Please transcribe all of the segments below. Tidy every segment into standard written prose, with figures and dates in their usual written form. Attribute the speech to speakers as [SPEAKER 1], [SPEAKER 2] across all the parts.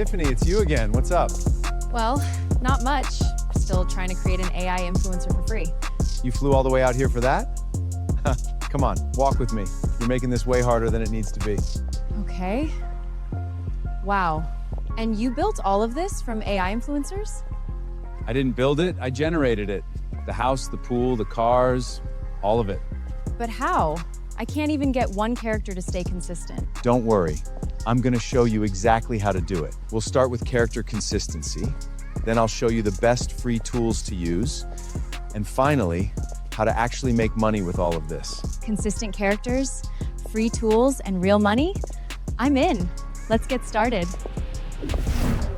[SPEAKER 1] Tiffany, it's you again. What's up?
[SPEAKER 2] Well, not much. Still trying to create an AI influencer for free.
[SPEAKER 1] You flew all the way out here for that? Come on, walk with me. You're making this way harder than it needs to be.
[SPEAKER 2] Okay. Wow. And you built all of this from AI influencers?
[SPEAKER 3] I didn't build it, I generated it. The house, the pool, the cars, all of it.
[SPEAKER 2] But how? I can't even get one character to stay consistent.
[SPEAKER 1] Don't worry. I'm gonna show you exactly how to do it. We'll start with character consistency. Then I'll show you the best free tools to use. And finally, how to actually make money with all of this.
[SPEAKER 2] Consistent characters, free tools, and real money? I'm in. Let's get started.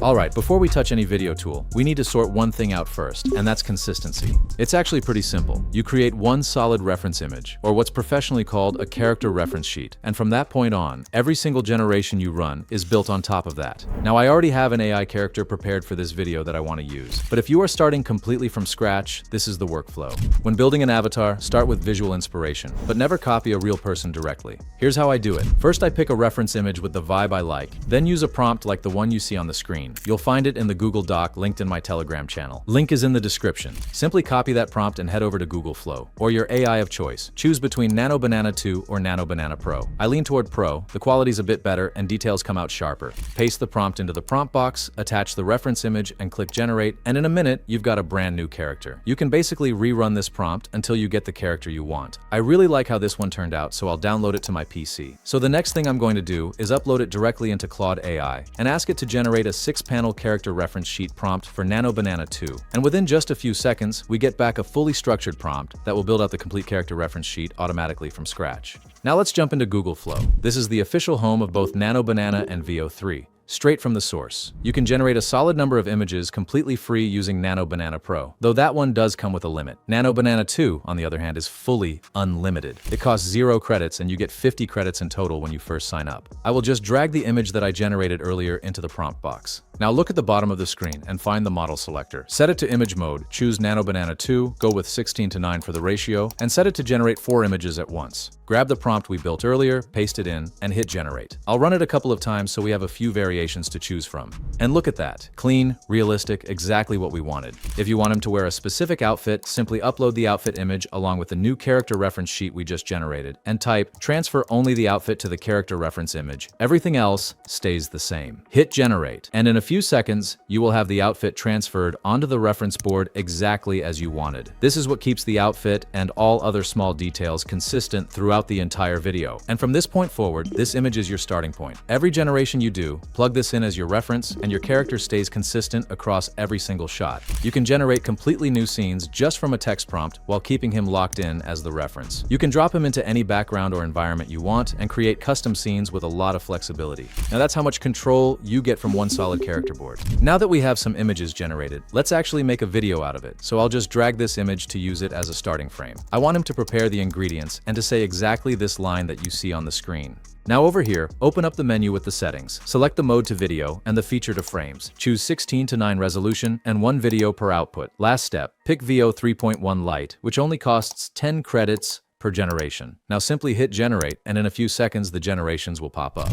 [SPEAKER 4] Alright, before we touch any video tool, we need to sort one thing out first, and that's consistency. It's actually pretty simple. You create one solid reference image, or what's professionally called a character reference sheet, and from that point on, every single generation you run is built on top of that. Now, I already have an AI character prepared for this video that I want to use, but if you are starting completely from scratch, this is the workflow. When building an avatar, start with visual inspiration, but never copy a real person directly. Here's how I do it. First, I pick a reference image with the vibe I like, then use a prompt like the one you see on the screen. You'll find it in the Google Doc linked in my Telegram channel. Link is in the description. Simply copy that prompt and head over to Google Flow, or your AI of choice. Choose between Nano Banana 2 or Nano Banana Pro. I lean toward Pro, the quality's a bit better and details come out sharper. Paste the prompt into the prompt box, attach the reference image and click generate, and in a minute, you've got a brand new character. You can basically rerun this prompt until you get the character you want. I really like how this one turned out, so I'll download it to my PC. So the next thing I'm going to do is upload it directly into Claude AI and ask it to generate a 6-panel character reference sheet prompt for Nano Banana 2. And within just a few seconds, we get back a fully structured prompt that will build out the complete character reference sheet automatically from scratch. Now let's jump into Google Flow. This is the official home of both Nano Banana and Veo 3. Straight from the source. You can generate a solid number of images completely free using Nano Banana Pro, though that one does come with a limit. Nano Banana 2, on the other hand, is fully unlimited. It costs 0 credits and you get 50 credits in total when you first sign up. I will just drag the image that I generated earlier into the prompt box. Now look at the bottom of the screen and find the model selector. Set it to image mode, choose Nano Banana 2, go with 16:9 for the ratio, and set it to generate 4 images at once. Grab the prompt we built earlier, paste it in, and hit generate. I'll run it a couple of times so we have a few variations to choose from. And look at that. Clean, realistic, exactly what we wanted. If you want him to wear a specific outfit, simply upload the outfit image along with the new character reference sheet we just generated, and type transfer only the outfit to the character reference image. Everything else stays the same. Hit generate, and in a few seconds, you will have the outfit transferred onto the reference board exactly as you wanted. This is what keeps the outfit and all other small details consistent throughout the entire video. And from this point forward, this image is your starting point. Every generation you do, plug this in as your reference, and your character stays consistent across every single shot. You can generate completely new scenes just from a text prompt while keeping him locked in as the reference. You can drop him into any background or environment you want and create custom scenes with a lot of flexibility. Now that's how much control you get from one solid character board. Now that we have some images generated, let's actually make a video out of it. So I'll just drag this image to use it as a starting frame. I want him to prepare the ingredients and to say exactly this line that you see on the screen. Now over here, open up the menu with the settings. Select the mode to video and the feature to frames. Choose 16:9 resolution and 1 video per output. Last step, pick Veo 3.1 Lite, which only costs 10 credits per generation. Now simply hit generate, and in a few seconds the generations will pop up.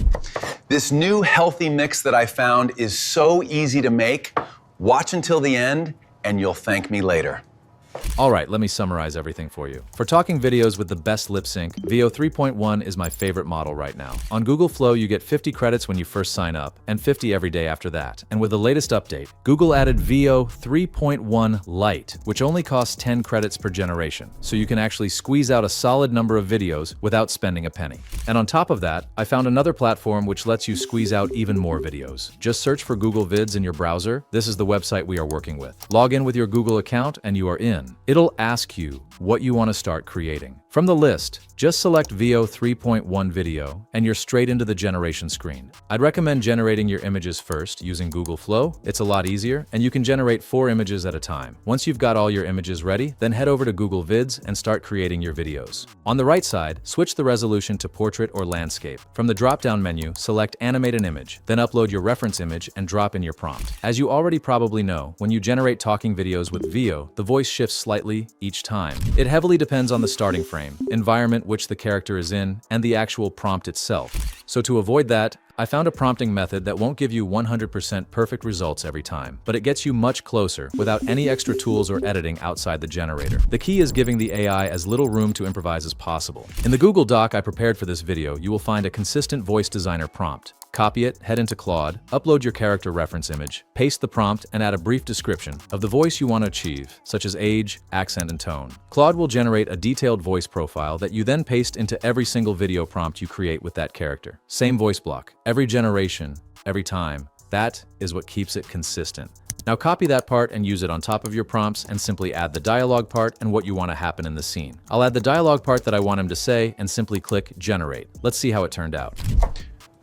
[SPEAKER 5] This new healthy mix that I found is so easy to make. Watch until the end and you'll thank me later.
[SPEAKER 4] Alright, let me summarize everything for you. For talking videos with the best lip sync, Veo 3.1 is my favorite model right now. On Google Flow, you get 50 credits when you first sign up, and 50 every day after that. And with the latest update, Google added Veo 3.1 Lite, which only costs 10 credits per generation, so you can actually squeeze out a solid number of videos without spending a penny. And on top of that, I found another platform which lets you squeeze out even more videos. Just search for Google Vids in your browser. This is the website we are working with. Log in with your Google account and you are in. It'll ask you what you want to start creating. From the list, just select Veo 3.1 video and you're straight into the generation screen. I'd recommend generating your images first using Google Flow. It's a lot easier and you can generate 4 images at a time. Once you've got all your images ready, then head over to Google Vids and start creating your videos. On the right side, switch the resolution to portrait or landscape. From the drop-down menu, select animate an image, then upload your reference image and drop in your prompt. As you already probably know, when you generate talking videos with Veo, the voice shifts slightly each time. It heavily depends on the starting frame frame, environment which the character is in, and the actual prompt itself. So to avoid that, I found a prompting method that won't give you 100% perfect results every time, but it gets you much closer without any extra tools or editing outside the generator. The key is giving the AI as little room to improvise as possible. In the Google Doc I prepared for this video, you will find a consistent voice designer prompt. Copy it, head into Claude, upload your character reference image, paste the prompt, and add a brief description of the voice you want to achieve, such as age, accent, and tone. Claude will generate a detailed voice profile that you then paste into every single video prompt you create with that character. Same voice block, every generation, every time. That is what keeps it consistent. Now copy that part and use it on top of your prompts and simply add the dialogue part and what you want to happen in the scene. I'll add the dialogue part that I want him to say and simply click Generate. Let's see how it turned out.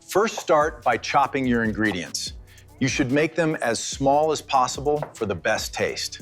[SPEAKER 5] First, start by chopping your ingredients. You should make them as small as possible for the best taste.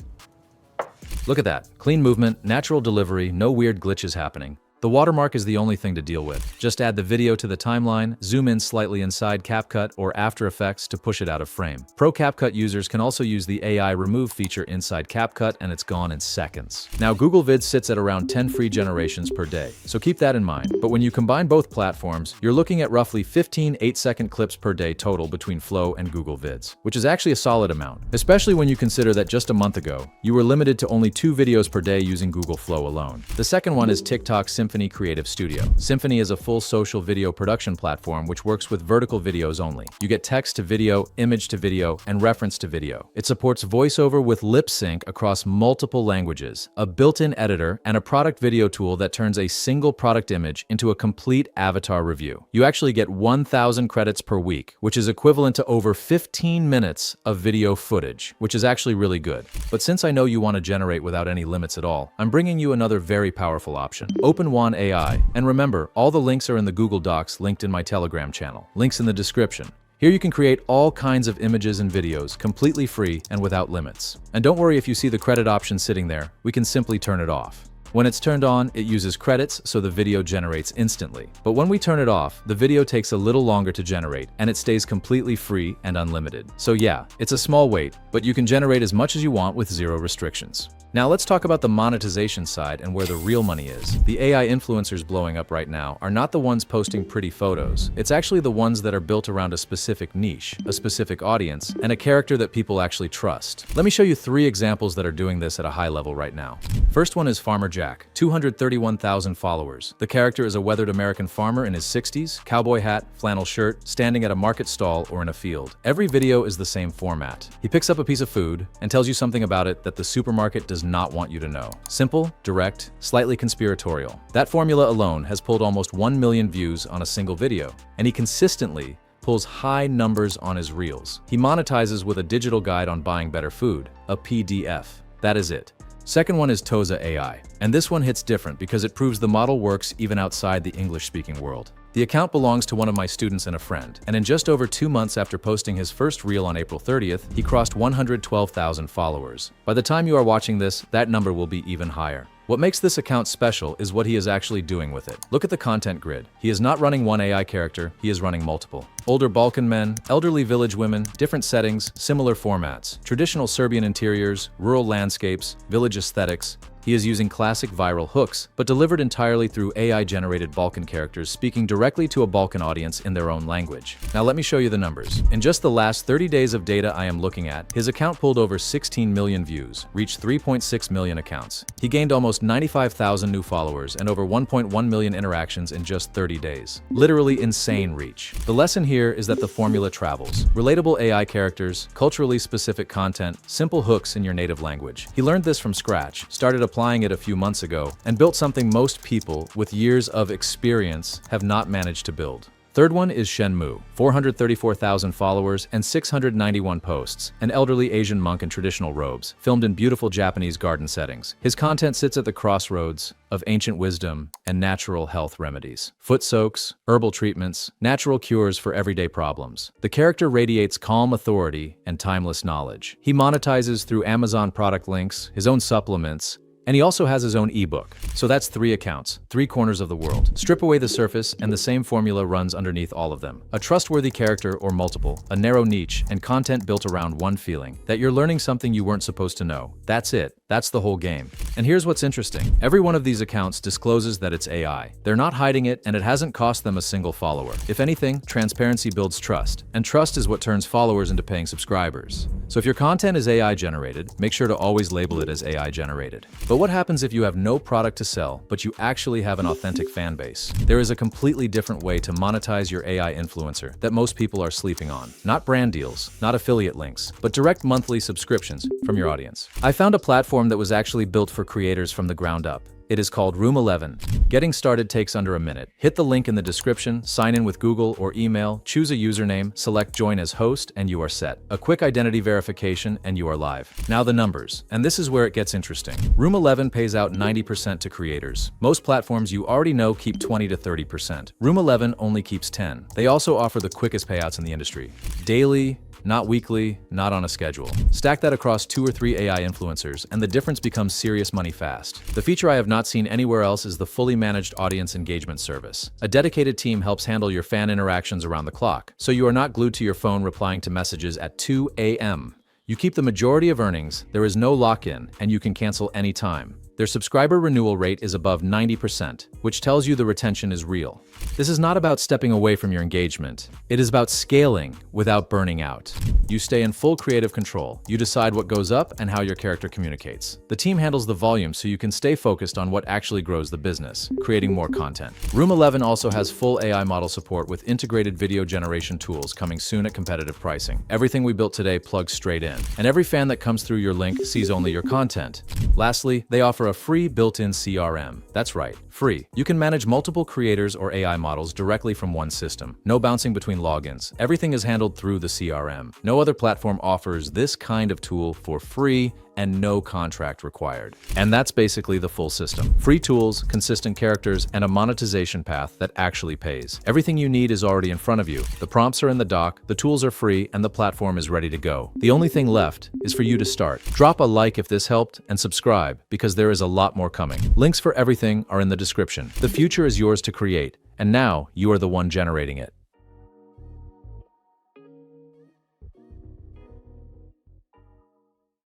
[SPEAKER 4] Look at that. Clean movement, natural delivery, no weird glitches happening. The watermark is the only thing to deal with. Just add the video to the timeline, zoom in slightly inside CapCut or After Effects to push it out of frame. Pro CapCut users can also use the AI remove feature inside CapCut and it's gone in seconds. Now Google Vids sits at around 10 free generations per day, so keep that in mind. But when you combine both platforms, you're looking at roughly 15 8-second clips per day total between Flow and Google Vids, which is actually a solid amount, especially when you consider that just a month ago, you were limited to only 2 videos per day using Google Flow alone. The second one is TikTok's Symphony Creative Studio. Symphony is a full social video production platform which works with vertical videos only. You get text to video, image to video, and reference to video. It supports voiceover with lip sync across multiple languages, a built-in editor, and a product video tool that turns a single product image into a complete avatar review. You actually get 1,000 credits per week, which is equivalent to over 15 minutes of video footage, which is actually really good. But since I know you want to generate without any limits at all, I'm bringing you another very powerful option. OpenWan AI. And remember, all the links are in the Google Docs linked in my Telegram channel. Links in the description. Here you can create all kinds of images and videos completely free and without limits. And don't worry if you see the credit option sitting there, we can simply turn it off. When it's turned on, it uses credits so the video generates instantly. But when we turn it off, the video takes a little longer to generate and it stays completely free and unlimited. So yeah, it's a small wait, but you can generate as much as you want with zero restrictions. Now let's talk about the monetization side and where the real money is. The AI influencers blowing up right now are not the ones posting pretty photos. It's actually the ones that are built around a specific niche, a specific audience, and a character that people actually trust. Let me show you 3 examples that are doing this at a high level right now. First one is Farmer Jack, 231,000 followers. The character is a weathered American farmer in his 60s, cowboy hat, flannel shirt, standing at a market stall or in a field. Every video is the same format. He picks up a piece of food and tells you something about it that the supermarket does not want you to know. Simple, direct, slightly conspiratorial. That formula alone has pulled almost 1 million views on a single video, and he consistently pulls high numbers on his reels. He monetizes with a digital guide on buying better food, a PDF. That is it. Second one is Toza AI, and this one hits different because it proves the model works even outside the English-speaking world. The account belongs to one of my students and a friend, and in just over 2 months after posting his first reel on April 30th, he crossed 112,000 followers. By the time you are watching this, that number will be even higher. What makes this account special is what he is actually doing with it. Look at the content grid. He is not running one AI character, he is running multiple. Older Balkan men, elderly village women, different settings, similar formats. Traditional Serbian interiors, rural landscapes, village aesthetics. He is using classic viral hooks, but delivered entirely through AI-generated Balkan characters speaking directly to a Balkan audience in their own language. Now let me show you the numbers. In just the last 30 days of data I am looking at, his account pulled over 16 million views, reached 3.6 million accounts. He gained almost 95,000 new followers and over 1.1 million interactions in just 30 days. Literally insane reach. The lesson here is that the formula travels. Relatable AI characters, culturally specific content, simple hooks in your native language. He learned this from scratch, started applying it a few months ago, and built something most people with years of experience have not managed to build. Third one is Shen, 434,000 followers and 691 posts, an elderly Asian monk in traditional robes, filmed in beautiful Japanese garden settings. His content sits at the crossroads of ancient wisdom and natural health remedies. Foot soaks, herbal treatments, natural cures for everyday problems. The character radiates calm authority and timeless knowledge. He monetizes through Amazon product links, his own supplements, and he also has his own ebook. So that's 3 accounts, 3 corners of the world. Strip away the surface and the same formula runs underneath all of them. A trustworthy character or multiple, a narrow niche, and content built around one feeling, that you're learning something you weren't supposed to know. That's it. That's the whole game. And here's what's interesting. Every one of these accounts discloses that it's AI. They're not hiding it, and it hasn't cost them a single follower. If anything, transparency builds trust, and trust is what turns followers into paying subscribers. So if your content is AI generated, make sure to always label it as AI generated. But what happens if you have no product to sell, but you actually have an authentic fan base? There is a completely different way to monetize your AI influencer that most people are sleeping on. Not brand deals, not affiliate links, but direct monthly subscriptions from your audience. I found a platform that was actually built for creators from the ground up. It is called Room 11. Getting started takes under a minute. Hit the link in the description, sign in with Google or email, choose a username, select join as host, and you are set. A quick identity verification and you are live. Now the numbers, and this is where it gets interesting. Room 11 pays out 90% to creators. Most platforms you already know keep 20 to 30%. Room 11 only keeps 10. They also offer the quickest payouts in the industry. Daily, not weekly, not on a schedule. Stack that across 2 or 3 AI influencers, and the difference becomes serious money fast. The feature I have not seen anywhere else is the fully managed audience engagement service. A dedicated team helps handle your fan interactions around the clock, so you are not glued to your phone replying to messages at 2 a.m. You keep the majority of earnings, there is no lock-in, and you can cancel anytime. Their subscriber renewal rate is above 90%, which tells you the retention is real. This is not about stepping away from your engagement. It is about scaling without burning out. You stay in full creative control. You decide what goes up and how your character communicates. The team handles the volume so you can stay focused on what actually grows the business, creating more content. Room 11 also has full AI model support with integrated video generation tools coming soon at competitive pricing. Everything we built today plugs straight in, and every fan that comes through your link sees only your content. Lastly, they offer a free built-in CRM. That's right, free. You can manage multiple creators or AI models directly from one system. No bouncing between logins. Everything is handled through the CRM. No other platform offers this kind of tool for free and no contract required. And that's basically the full system. Free tools, consistent characters, and a monetization path that actually pays. Everything you need is already in front of you. The prompts are in the dock, the tools are free, and the platform is ready to go. The only thing left is for you to start. Drop a like if this helped, and subscribe, because there is a lot more coming. Links for everything are in the description. The future is yours to create, and now you are the one generating it.